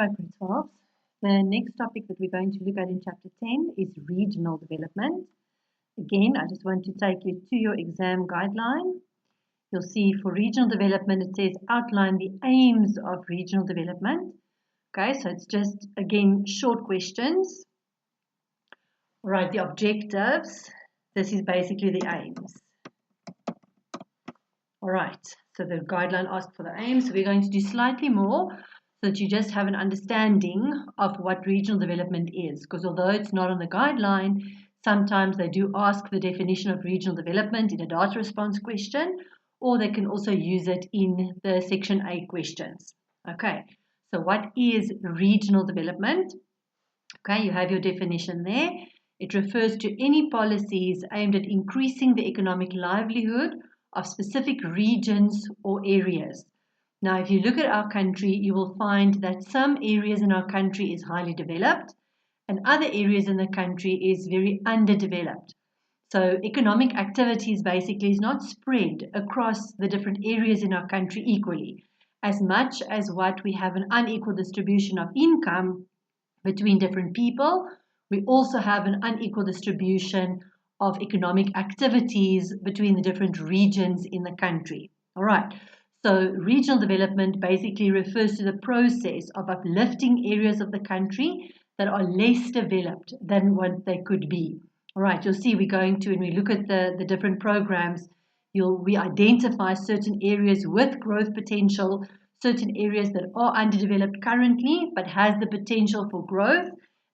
Right, grade 12. The next topic that we're going to look at in chapter 10 is regional development. Again, I just want to take you to your exam guideline. You'll see for regional development, it says outline the aims of regional development. Okay, so it's just, again, short questions. All right, the objectives. This is basically the aims. All right, so the guideline asks for the aims. So we're going to do slightly more so that you just have an understanding of what regional development is. Because although it's not on the guideline, sometimes they do ask the definition of regional development in a data response question, or they can also use it in the section A questions. Okay, so what is regional development? Okay, you have your definition there. It refers to any policies aimed at increasing the economic livelihood of specific regions or areas. Now, if you look at our country, you will find that some areas in our country is highly developed and other areas in the country is very underdeveloped. So economic activities basically is not spread across the different areas in our country equally. As much as what we have an unequal distribution of income between different people, we also have an unequal distribution of economic activities between the different regions in the country. All right. So regional development basically refers to the process of uplifting areas of the country that are less developed than what they could be. All right, you'll see we're going to, when we look at the different programs, we identify certain areas with growth potential, certain areas that are underdeveloped currently but has the potential for growth,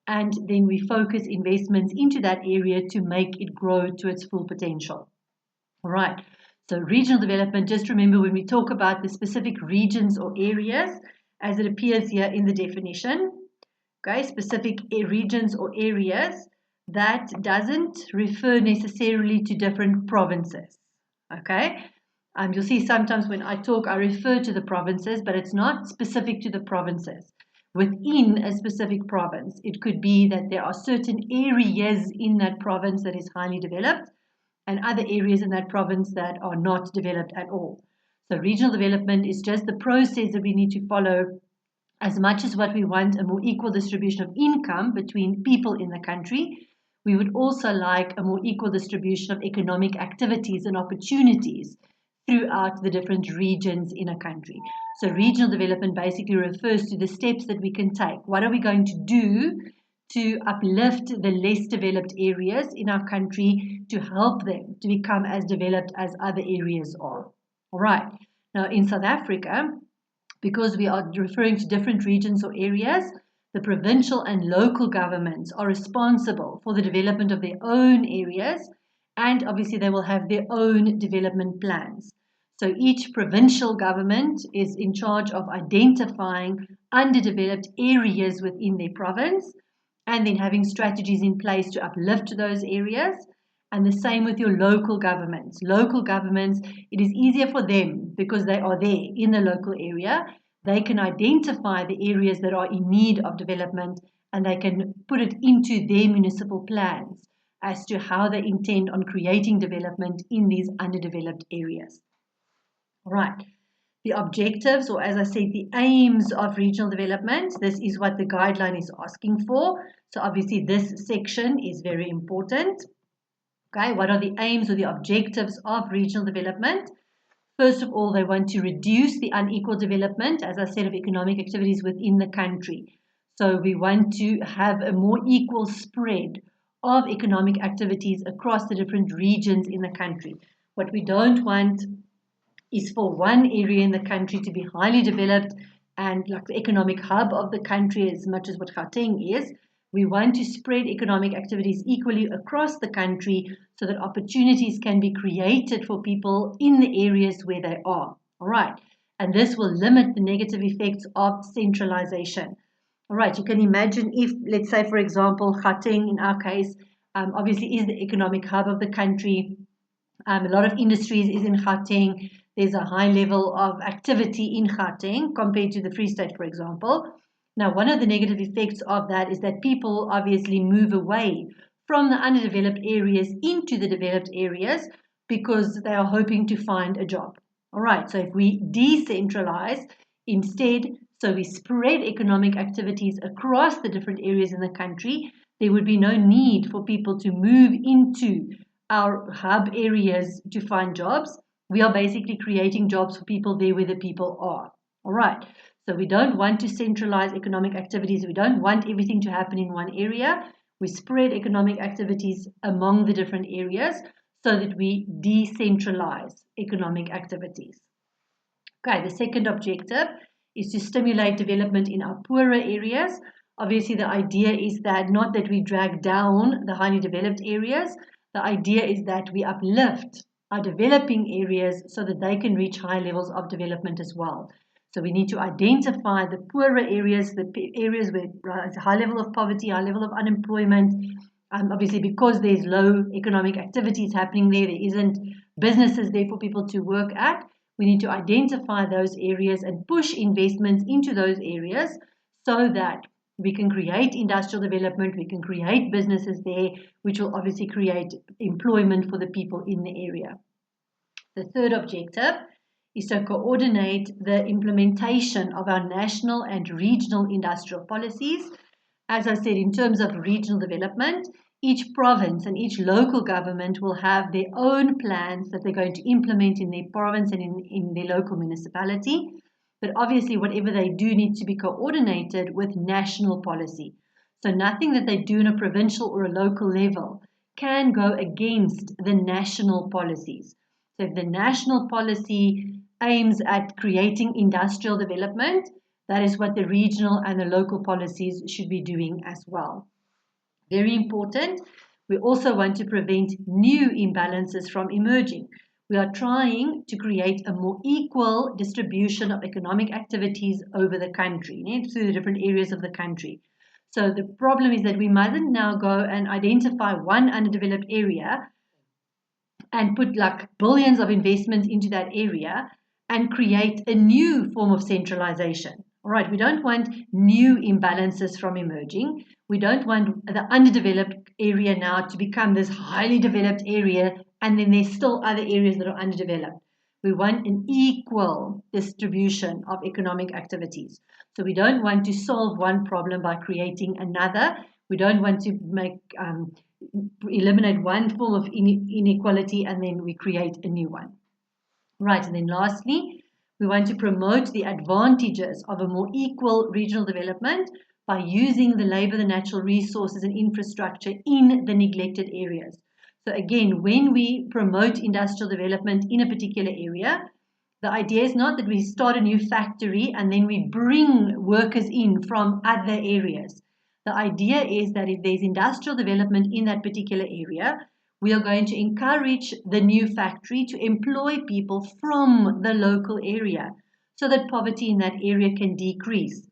and then we focus investments into that area to make it grow to its full potential. All right, so regional development, just remember when we talk about the specific regions or areas, as it appears here in the definition, okay, specific regions or areas, that doesn't refer necessarily to different provinces, okay? You'll see sometimes when I talk, I refer to the provinces, but it's not specific to the provinces. Within a specific province, it could be that there are certain areas in that province that is highly developed and other areas in that province that are not developed at all. So regional development is just the process that we need to follow. As much as what we want a more equal distribution of income between people in the country, we would also like a more equal distribution of economic activities and opportunities throughout the different regions in a country. So regional development basically refers to the steps that we can take. What are we going to do to uplift the less developed areas in our country to help them to become as developed as other areas are? All right. Now in South Africa, because we are referring to different regions or areas, the provincial and local governments are responsible for the development of their own areas, and obviously they will have their own development plans. So each provincial government is in charge of identifying underdeveloped areas within their province and then having strategies in place to uplift those areas. And the same with your local governments. Local governments, it is easier for them because they are there in the local area. They can identify the areas that are in need of development and they can put it into their municipal plans as to how they intend on creating development in these underdeveloped areas. All right. The objectives, or as I said, the aims of regional development, this is what the guideline is asking for. So obviously this section is very important. Okay, what are the aims or the objectives of regional development? First of all, they want to reduce the unequal development, as I said, of economic activities within the country. So we want to have a more equal spread of economic activities across the different regions in the country. What we don't want is for one area in the country to be highly developed and like the economic hub of the country as much as what Gauteng is. We want to spread economic activities equally across the country so that opportunities can be created for people in the areas where they are. All right. And this will limit the negative effects of centralization. All right. You can imagine if, let's say, for example, Gauteng in our case, obviously is the economic hub of the country. A lot of industries is in Gauteng. There's a high level of activity in Gauteng compared to the Free State, for example. Now, one of the negative effects of that is that people obviously move away from the underdeveloped areas into the developed areas because they are hoping to find a job. All right, so if we decentralize instead, So we spread economic activities across the different areas in the country. There would be no need for people to move into our hub areas to find jobs. We are basically creating jobs for people there where the people are. All right. So we don't want to centralize economic activities. We don't want everything to happen in one area. We spread economic activities among the different areas so that we decentralize economic activities. Okay, the second objective is to stimulate development in our poorer areas. Obviously, the idea is that not that we drag down the highly developed areas. The idea is that we uplift our developing areas so that they can reach high levels of development as well. So we need to identify the poorer areas, the areas with a high level of poverty, high level of unemployment. Obviously, because there's low economic activities happening there, there isn't businesses there for people to work at. We need to identify those areas and push investments into those areas so that we can create industrial development, we can create businesses there, which will obviously create employment for the people in the area. The third objective is to coordinate the implementation of our national and regional industrial policies. As I said, in terms of regional development, each province and each local government will have their own plans that they're going to implement in their province and in their local municipality. But obviously, whatever they do needs to be coordinated with national policy. So nothing that they do on a provincial or a local level can go against the national policies. So if the national policy aims at creating industrial development, that is what the regional and the local policies should be doing as well. Very important. We also want to prevent new imbalances from emerging. We are trying to create a more equal distribution of economic activities over the country, through the different areas of the country. So the problem is that we mustn't now go and identify one underdeveloped area and put like billions of investments into that area and create a new form of centralization. All right, we don't want new imbalances from emerging. We don't want the underdeveloped area now to become this highly developed area and then there's still other areas that are underdeveloped. We want an equal distribution of economic activities. So we don't want to solve one problem by creating another. We don't want to eliminate one form of inequality and then we create a new one. Right, and then lastly, we want to promote the advantages of a more equal regional development by using the labor, the natural resources and infrastructure in the neglected areas. So again, when we promote industrial development in a particular area, the idea is not that we start a new factory and then we bring workers in from other areas. The idea is that if there's industrial development in that particular area, we are going to encourage the new factory to employ people from the local area so that poverty in that area can decrease.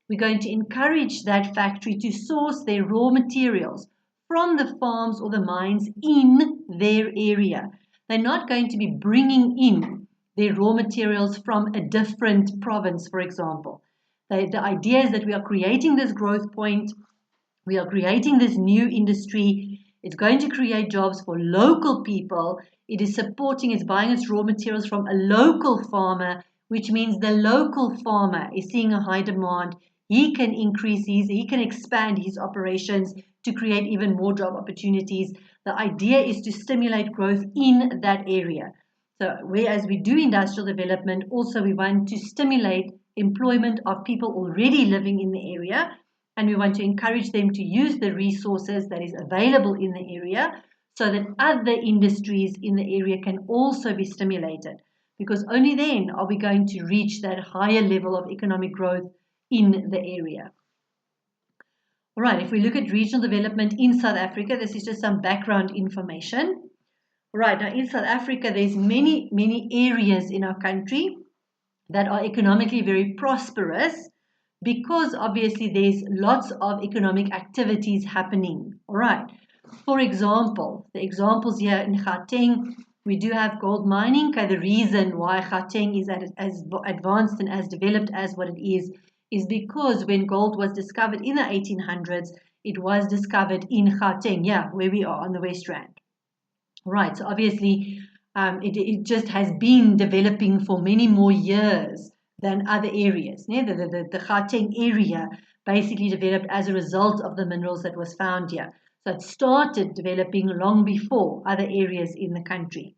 We're going to encourage that factory to source their raw materials from the farms or the mines in their area. They're not going to be bringing in their raw materials from a different province, for example. The idea is that we are creating this growth point, we are creating this new industry. It's going to create jobs for local people. It is supporting, it's buying its raw materials from a local farmer, which means the local farmer is seeing a high demand. He can he can expand his operations to create even more job opportunities. The idea is to stimulate growth in that area. So whereas we do industrial development, also we want to stimulate employment of people already living in the area, and we want to encourage them to use the resources that is available in the area so that other industries in the area can also be stimulated, because only then are we going to reach that higher level of economic growth in the area. All right, if we look at regional development in South Africa, this is just some background information. Right, now in South Africa, there's many areas in our country that are economically very prosperous because obviously there's lots of economic activities happening. All right. For example, the examples here in Gauteng, we do have gold mining. Okay, the reason why Gauteng is as advanced and as developed as what it is because when gold was discovered in the 1800s, it was discovered in Gauteng, where we are on the West Rand. Right, so obviously it just has been developing for many more years than other areas. The Gauteng area basically developed as a result of the minerals that was found here. So it started developing long before other areas in the country.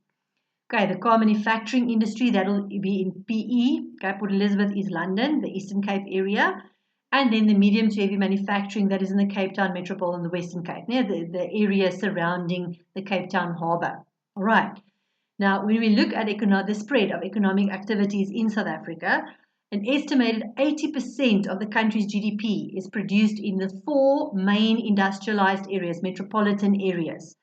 Okay, the car manufacturing industry, that'll be in PE. Okay, Port Elizabeth is London, the Eastern Cape area. And then the medium to heavy manufacturing, that is in the Cape Town Metropole and the Western Cape, the area surrounding the Cape Town Harbour. All right. Now, when we look at the spread of economic activities in South Africa, an estimated 80% of the country's GDP is produced in the 4 main industrialized areas, metropolitan areas.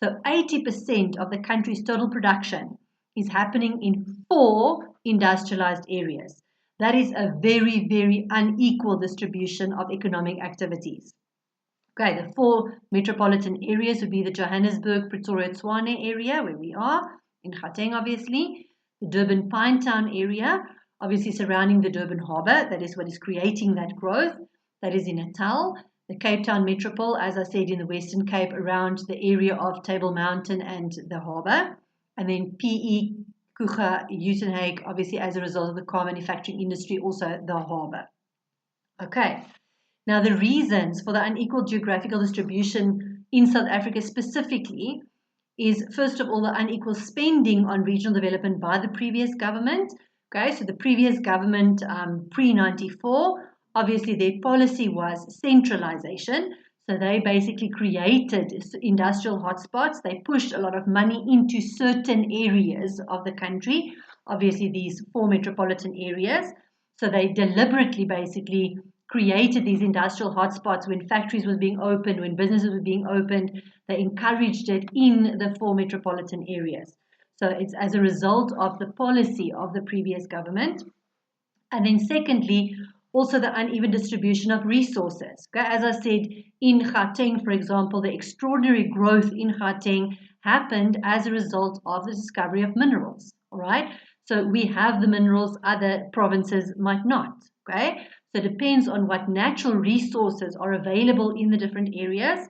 So 80% of the country's total production is happening in 4 industrialized areas. That is a very, very unequal distribution of economic activities. Okay, the 4 metropolitan areas would be the Johannesburg, Pretoria, Tshwane area, where we are, in Gauteng obviously, the Durban Pinetown area, obviously surrounding the Durban Harbour, that is what is creating that growth, that is in Natal, the Cape Town Metropole, as I said, in the Western Cape, around the area of Table Mountain and the harbour, and then PE, Kuga, Uitenhage, obviously as a result of the car manufacturing industry, also the harbour. Okay. Now, the reasons for the unequal geographical distribution in South Africa specifically is, first of all, the unequal spending on regional development by the previous government. Okay, so the previous government, pre-94, obviously their policy was centralization. So they basically created industrial hotspots. They pushed a lot of money into certain areas of the country, obviously these 4 metropolitan areas. So they deliberately basically created these industrial hotspots when factories were being opened, when businesses were being opened. They encouraged it in the 4 metropolitan areas. So it's as a result of the policy of the previous government. And then secondly, also the uneven distribution of resources. Okay? As I said, in Gauteng, for example, the extraordinary growth in Gauteng happened as a result of the discovery of minerals. All right? So we have the minerals, other provinces might not. Okay? So it depends on what natural resources are available in the different areas.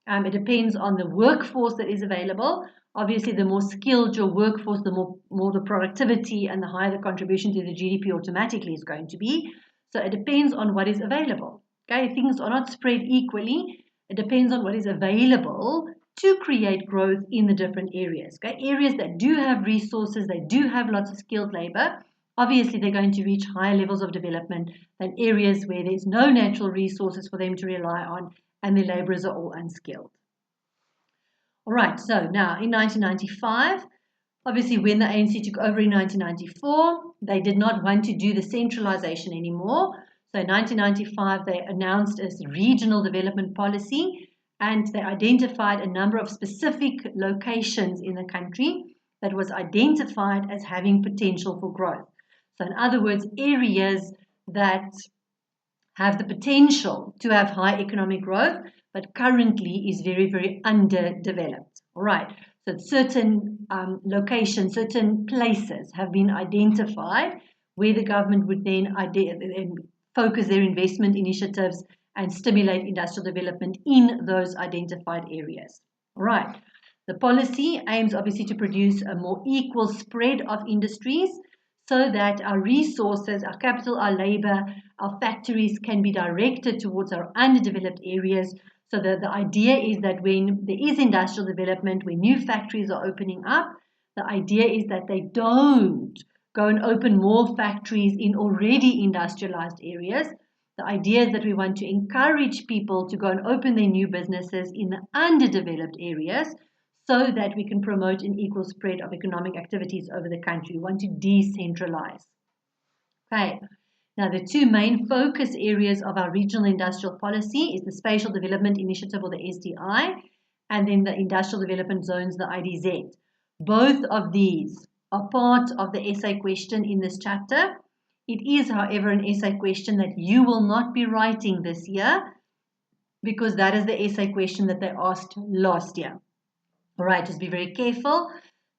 It depends on the workforce that is available. Obviously, the more skilled your workforce, the more the productivity and the higher the contribution to the GDP automatically is going to be. So it depends on what is available. Okay, things are not spread equally. It depends on what is available to create growth in the different areas. Okay, areas that do have resources, they do have lots of skilled labor. Obviously, they're going to reach higher levels of development than areas where there's no natural resources for them to rely on and the laborers are all unskilled. All right, so now in 1995, obviously when the ANC took over in 1994, they did not want to do the centralization anymore. So in 1995, they announced a regional development policy and they identified a number of specific locations in the country that was identified as having potential for growth. So in other words, areas that have the potential to have high economic growth, but currently is very, very underdeveloped. All right, so certain locations, certain places have been identified where the government would then focus their investment initiatives and stimulate industrial development in those identified areas. All right, the policy aims obviously to produce a more equal spread of industries so that our resources, our capital, our labor, our factories can be directed towards our underdeveloped areas. So the idea is that when there is industrial development, when new factories are opening up, the idea is that they don't go and open more factories in already industrialized areas. The idea is that we want to encourage people to go and open their new businesses in the underdeveloped areas so that we can promote an equal spread of economic activities over the country. We want to decentralize. Okay. Now, the 2 main focus areas of our regional industrial policy is the Spatial Development Initiative, or the SDI, and then the Industrial Development Zones, the IDZ. Both of these are part of the essay question in this chapter. It is, however, an essay question that you will not be writing this year because that is the essay question that they asked last year. All right, just be very careful.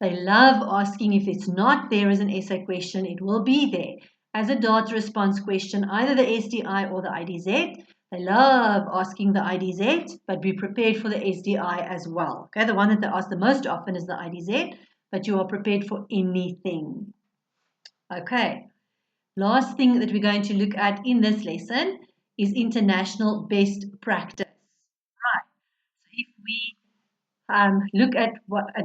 They love asking if it's not there as an essay question, it will be there as a data response question, either the SDI or the IDZ. They love asking the IDZ, but be prepared for the SDI as well. Okay, the one that they ask the most often is the IDZ, but you are prepared for anything. Okay, Last thing that we're going to look at in this lesson is international best practice. Right. So if we look at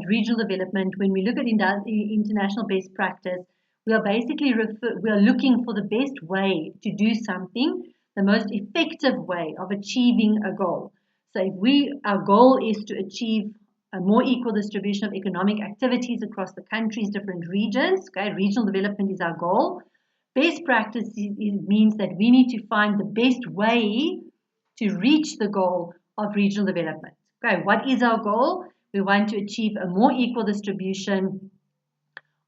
regional development, when we look at international best practice, we are basically we are looking for the best way to do something, the most effective way of achieving a goal. So if our goal is to achieve a more equal distribution of economic activities across the country's different regions, okay, regional development is our goal. Best practice means that we need to find the best way to reach the goal of regional development. Okay, what is our goal? We want to achieve a more equal distribution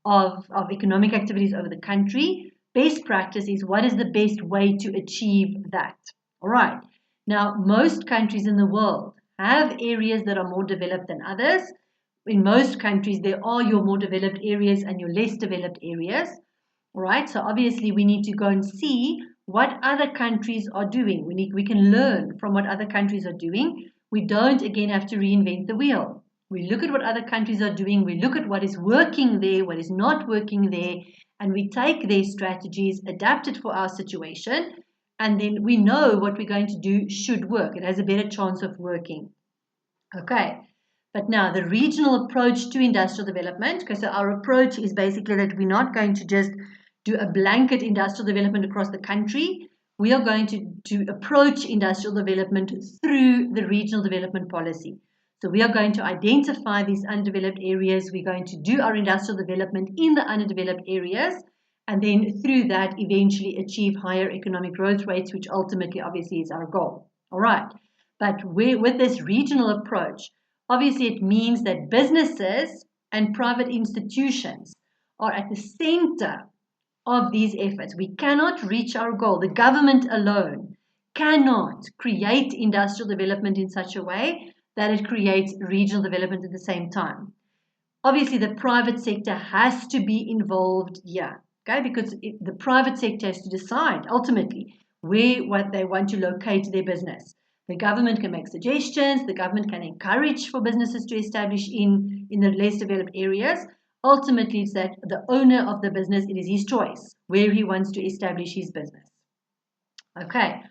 of economic activities over the country. Best practice is what is the best way to achieve that. All right. Now, most countries in the world have areas that are more developed than others. In most countries, there are your more developed areas and your less developed areas. All right. So obviously, we need to go and see what other countries are doing. We can learn from what other countries are doing. We don't again have to reinvent the wheel. We look at what other countries are doing, we look at what is working there, what is not working there, and we take their strategies, adapt it for our situation, and then we know what we're going to do should work. It has a better chance of working. Okay, but now the regional approach to industrial development, because our approach is basically that we're not going to just do a blanket industrial development across the country. We are going to approach industrial development through the regional development policy. So we are going to identify these undeveloped areas. We're going to do our industrial development in the underdeveloped areas, and then through that eventually achieve higher economic growth rates, which ultimately obviously is our goal. All right. But with this regional approach, obviously it means that businesses and private institutions are at the center of these efforts. We cannot reach our goal. The government alone cannot create industrial development in such a way that it creates regional development at the same time. Obviously, the private sector has to be involved here, okay? Because the private sector has to decide ultimately what they want to locate their business. The government can make suggestions. The government can encourage for businesses to establish in the less developed areas. Ultimately, it's that the owner of the business, it is his choice where he wants to establish his business. Okay.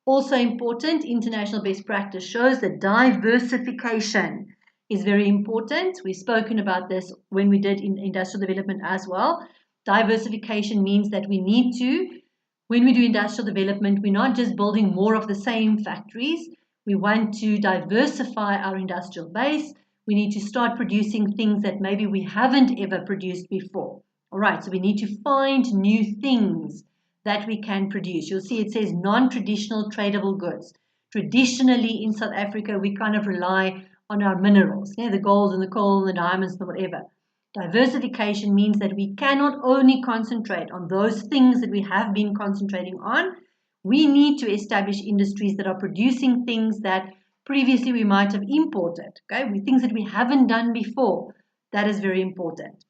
Also important, international best practice shows that diversification is very important. We've spoken about this when we did in industrial development as well. Diversification means that we need to, when we do industrial development, we're not just building more of the same factories. We want to diversify our industrial base. We need to start producing things that maybe we haven't ever produced before. All right, so we need to find new things that we can produce. You'll see it says non-traditional tradable goods. Traditionally in South Africa, we kind of rely on our minerals, the gold and the coal and the diamonds and whatever. Diversification means that we cannot only concentrate on those things that we have been concentrating on. We need to establish industries that are producing things that previously we might have imported, okay? Things that we haven't done before. That is very important.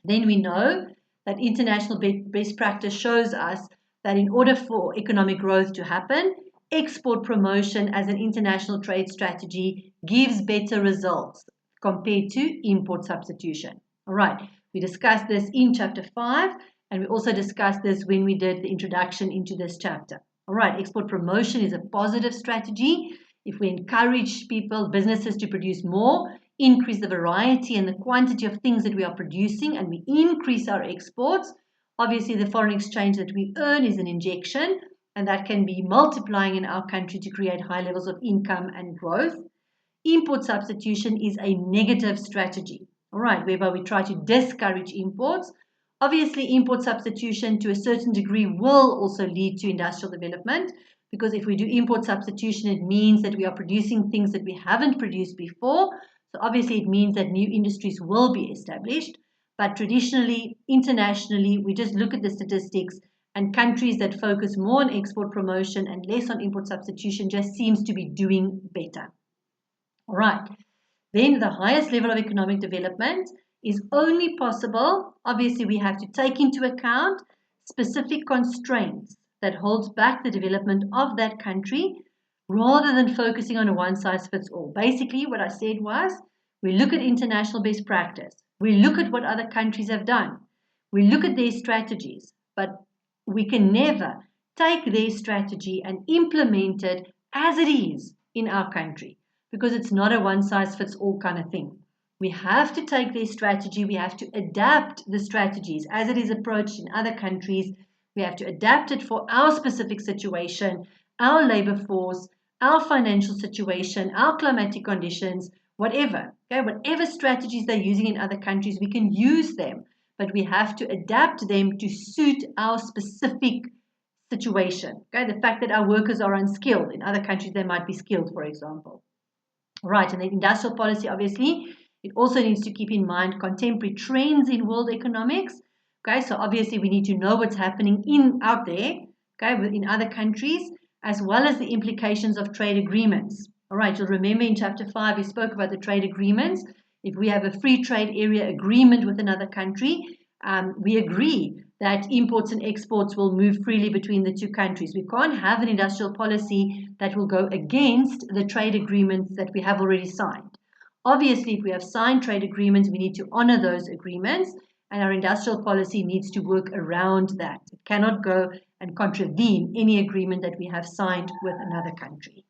Then we know that international best practice shows us that in order for economic growth to happen, export promotion as an international trade strategy gives better results compared to import substitution. All right, we discussed this in chapter 5, and we also discussed this when we did the introduction into this chapter. All right, export promotion is a positive strategy. If we encourage people, businesses to produce more, increase the variety and the quantity of things that we are producing, and we increase our exports, obviously the foreign exchange that we earn is an injection, and that can be multiplying in our country to create high levels of income and growth. Import substitution is a negative strategy, all right, whereby we try to discourage imports. Obviously, import substitution to a certain degree will also lead to industrial development, because if we do import substitution, it means that we are producing things that we haven't produced before. So obviously it means that new industries will be established, but traditionally, internationally, we just look at the statistics, and countries that focus more on export promotion and less on import substitution just seems to be doing better. All right, then the highest level of economic development is only possible. Obviously, we have to take into account specific constraints that holds back the development of that country, rather than focusing on a one-size-fits-all. Basically, what I said was, we look at international best practice. We look at what other countries have done. We look at their strategies. But we can never take their strategy and implement it as it is in our country, because it's not a one-size-fits-all kind of thing. We have to take their strategy, we have to adapt the strategies as it is approached in other countries. We have to adapt it for our specific situation, our labor force, our financial situation, our climatic conditions, whatever. Okay, whatever strategies they're using in other countries, we can use them, but we have to adapt them to suit our specific situation. Okay, the fact that our workers are unskilled, in other countries they might be skilled, for example. Right, and then industrial policy, obviously, it also needs to keep in mind contemporary trends in world economics. Okay, so obviously we need to know what's happening out there, okay, in other countries, as well as the implications of trade agreements. All right, you'll remember in chapter 5 we spoke about the trade agreements. If we have a free trade area agreement with another country, we agree that imports and exports will move freely between the two countries. We can't have an industrial policy that will go against the trade agreements that we have already signed. Obviously, if we have signed trade agreements, we need to honor those agreements, and our industrial policy needs to work around that. It cannot go and contravene any agreement that we have signed with another country.